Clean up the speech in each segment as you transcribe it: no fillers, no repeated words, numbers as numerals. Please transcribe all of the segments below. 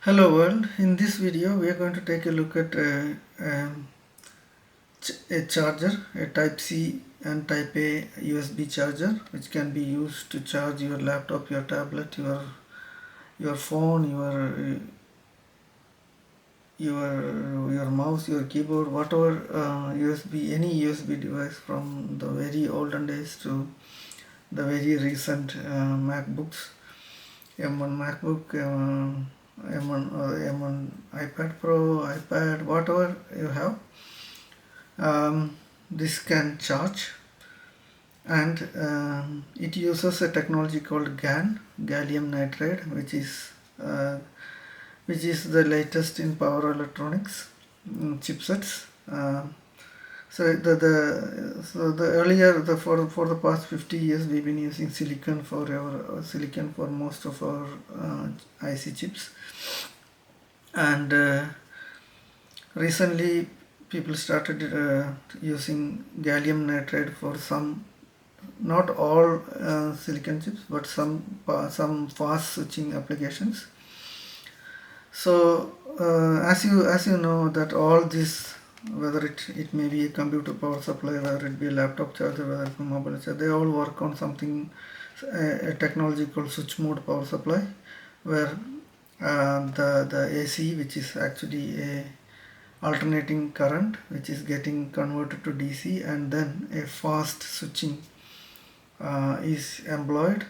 Hello world, in this video we are going to take a look at a charger, a type C and type A USB charger which can be used to charge your laptop, your tablet, your phone, your mouse, your keyboard, whatever USB, any USB device from the very olden days to the very recent MacBooks, M1 MacBook, M1 or M1 iPad Pro, iPad, whatever you have. This can charge, and it uses a technology called GaN, gallium nitride, which is the latest in power electronics chipsets. So the earlier for the past 50 years we've been using silicon for most of our IC chips, and recently people started using gallium nitride for some, not all silicon chips, but some fast switching applications. So as you know that all this, whether it may be a computer power supply, whether it be a laptop charger, whether it be a mobile charger, they all work on something, a technology called switch mode power supply, where the AC, which is actually a alternating current, which is getting converted to DC, and then a fast switching is employed,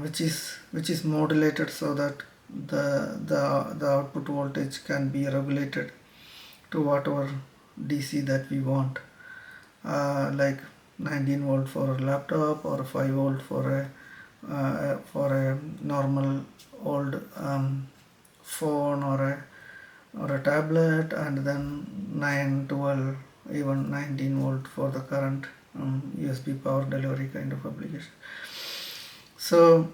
which is modulated so that the output voltage can be regulated to whatever DC that we want, like 19 volt for a laptop or 5 volt for a normal old phone or a tablet, and then 9, 12, even 19 volt for the current USB power delivery kind of application. So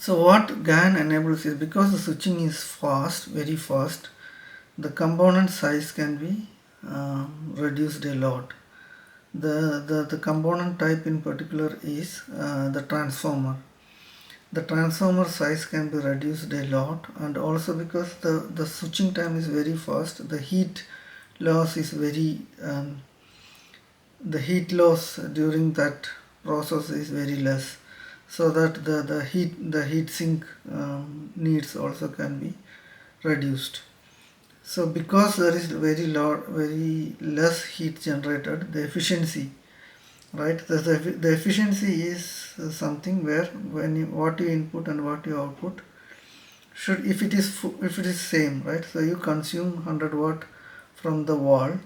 what GaN enables is, because the switching is fast, very fast, the component size can be reduced a lot. The component type in particular is the transformer. The transformer size can be reduced a lot, and also because the switching time is very fast, the heat loss is the heat loss during that process is very less, so that the heat sink needs also can be reduced. So because there is very less heat generated, the efficiency, right? The efficiency is something where what you input and what you output should, if it is same, right? So you consume 100 watt from the wall,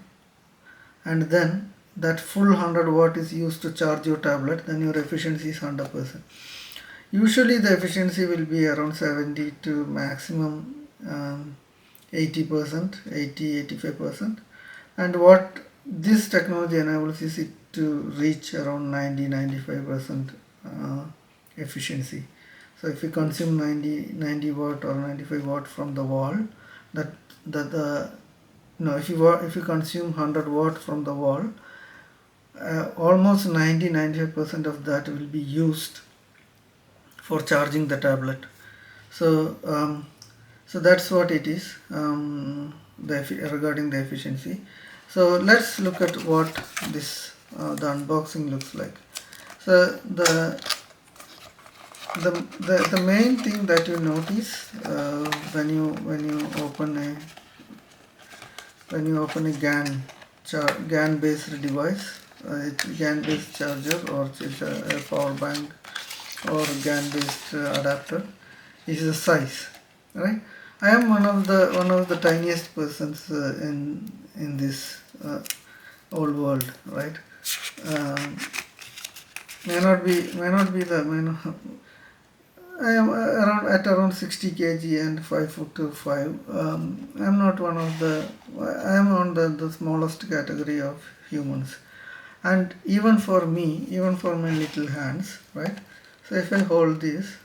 and then that full 100 watt is used to charge your tablet, then your efficiency is 100%. Usually the efficiency will be around 70 to maximum 80%, 80-85%, and what this technology enables is it to reach around 90-95% efficiency. So if you consume 90 watt or 95 watt from the wall, if you consume 100 watt from the wall, almost 90-95% of that will be used for charging the tablet. So that's what it is, regarding the efficiency. So let's look at what this the unboxing looks like. So the main thing that you notice when you open a GaN based device, GaN based charger, or it's a power bank or GaN based adapter, is the size, right? I am one of the tiniest persons in this old world, right? May not be I am around 60 kg and 5 foot to 5. I'm not one of the. I am on the smallest category of humans, and even for me, even for my little hands, right? So if I hold this,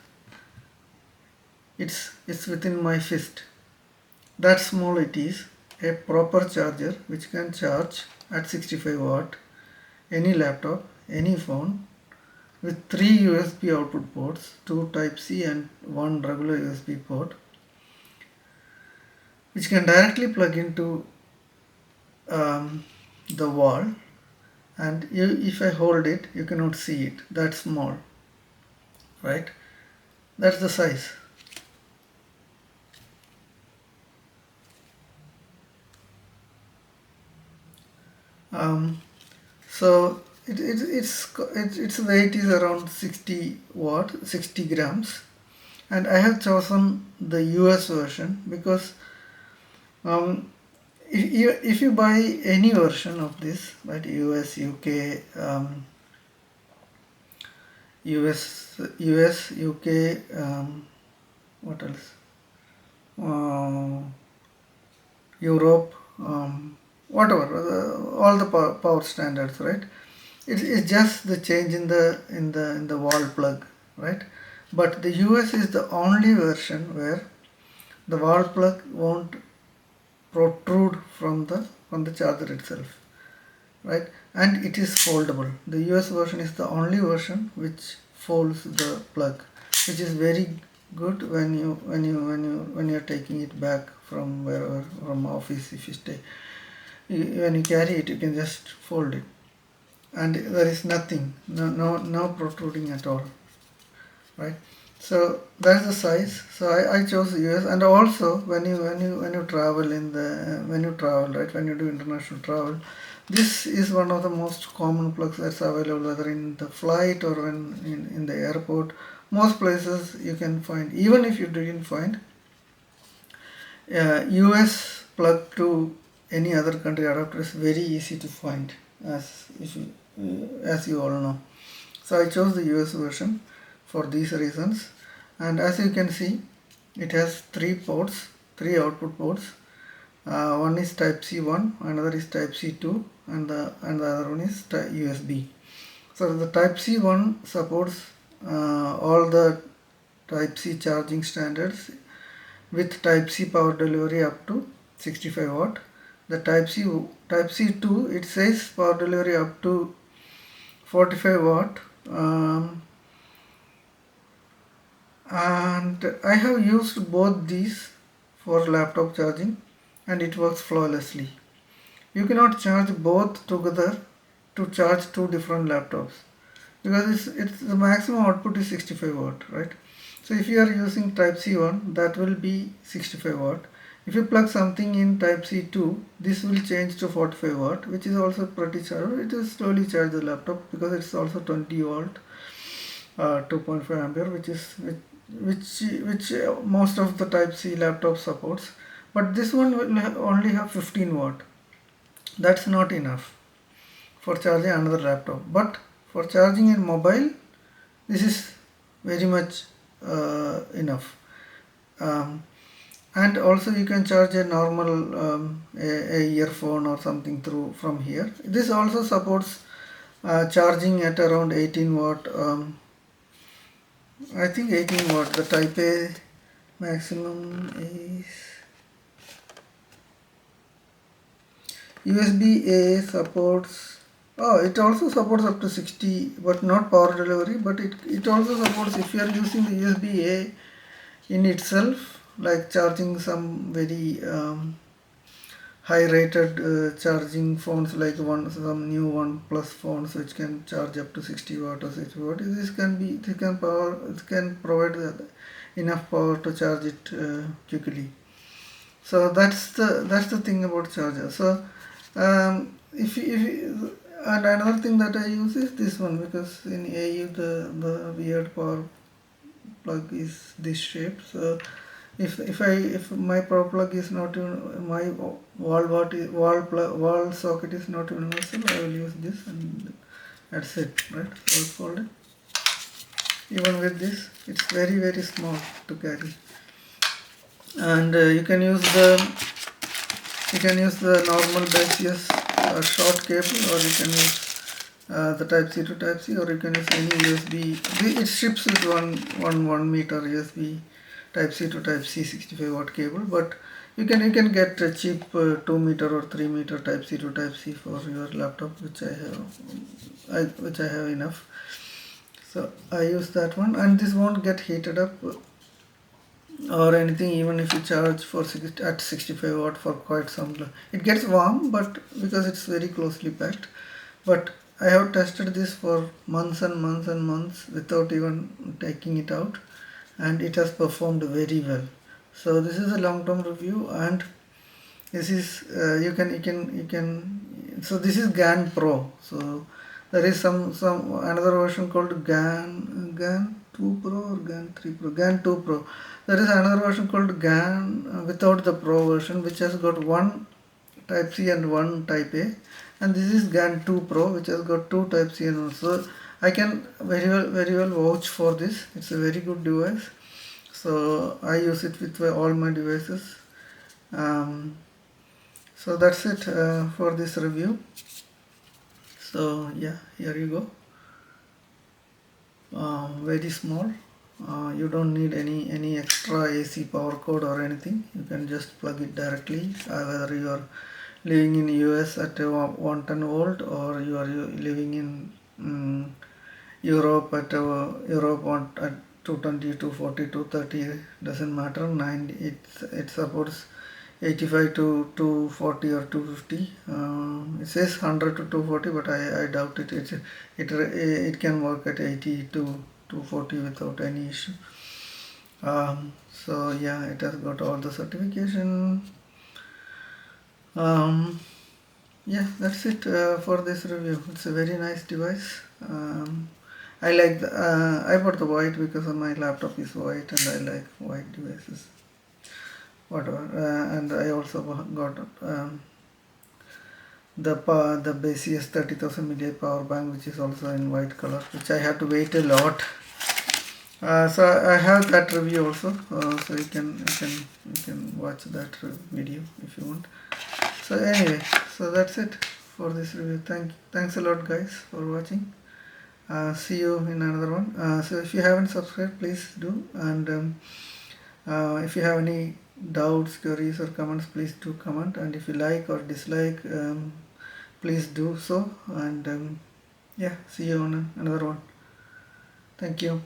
it's within my fist. That small it is. A proper charger which can charge at 65 watt any laptop, any phone, with 3 USB output ports, 2 type C and 1 regular USB port, which can directly plug into the wall, and if I hold it, you cannot see it, that's small, right? That's the size. So its weight is around 60 grams, and I have chosen the US version because if you buy any version of this, right, US, UK, US, UK, what else? Europe, whatever, all the power standards, right? It's just the change in the wall plug, right? But the US is the only version where the wall plug won't protrude from the charger itself, right? And it is foldable. The US version is the only version which folds the plug, which is very good when you're taking it back from wherever, from office. If you stay, when you carry it, you can just fold it, and there is nothing, no protruding at all, right? So that's the size. So I chose US. And also when you travel right, when you do international travel, this is one of the most common plugs that's available, whether in the flight or when in the airport. Most places you can find. Even if you didn't find US plug to any other country adapter is very easy to find, as you all know. So I chose the US version for these reasons, and as you can see, it has three output ports. One is type C 1, another is type C 2, and the other one is USB. So the type C 1 supports all the type C charging standards with type C power delivery up to 65 watt. The type C 2, it says power delivery up to 45 watt. And I have used both these for laptop charging, and it works flawlessly. You cannot charge both together to charge two different laptops, because it's the maximum output is 65 watt, right? So if you are using type C1, that will be 65 watt. If you plug something in type C2, this will change to 45 watt, which is also pretty charged. It will slowly charge the laptop because it's also 20 volt, 2.5 ampere, which most of the type C laptop supports. But this one will only have 15 watt. That's not enough for charging another laptop. But for charging in mobile, this is very much enough. And also you can charge a normal a earphone or something through from here. This also supports charging at around 18 watt. I think 18 watt. The type A maximum is USB A supports. Oh, it also supports up to 60, but not power delivery. But it also supports if you are using the USB A in itself, like charging some very high rated charging phones, like some new OnePlus phones which can charge up to 60 watt or 60 watt. This can provide enough power to charge it quickly. So that's the thing about charger. So and another thing that I use is this one, because in AU the weird power plug is this shape. So if my power plug is not my wall socket is not universal, I will use this, and that's it, right? So fold it. Even with this, it's very small to carry, and you can use the normal Baseus short cable, or you can use the type C to type C, or you can use any USB. It ships with one meter USB type C to type C 65 watt cable, but you can get a cheap 2 meter or 3 meter type C to type C for your laptop, which I have enough. So I use that one, and this won't get heated up or anything. Even if you charge for at 65 watt for quite some, it gets warm, but because it's very closely packed. But I have tested this for months and months and months without even taking it out, and it has performed very well. So this is a long-term review, and this is you can so this is GaN Pro. So there is some another version called GaN 2 Pro or GaN 3 Pro, GaN 2 Pro. There is another version called GaN without the Pro version, which has got one Type C and one Type A, and this is GaN 2 Pro, which has got two Type C and one. So I can very well vouch for this. It's a very good device. So I use it with all my devices. Um, so that's it for this review. So yeah, here you go. Very small. You don't need any extra AC power cord or anything. You can just plug it directly, whether you are living in US at 110 volt, or you are living in Europe at at 220, 240, 230. Doesn't matter. It supports 85 to 240 or 250. It says 100 to 240, but I doubt it. It can work at 80 to 240 without any issue. So yeah, it has got all the certification. Yeah, that's it for this review. It's a very nice device. I like I bought the white because my laptop is white, and I like white devices. Whatever, and I also got the Baseus 30,000 mAh power bank, which is also in white color, which I had to wait a lot. So I have that review also, so you can watch that video if you want. So anyway, so that's it for this review. Thanks a lot, guys, for watching. See you in another one. So if you haven't subscribed, please do, and if you have any doubts, queries or comments, please do comment, and if you like or dislike, please do so, and yeah, see you on another one. Thank you.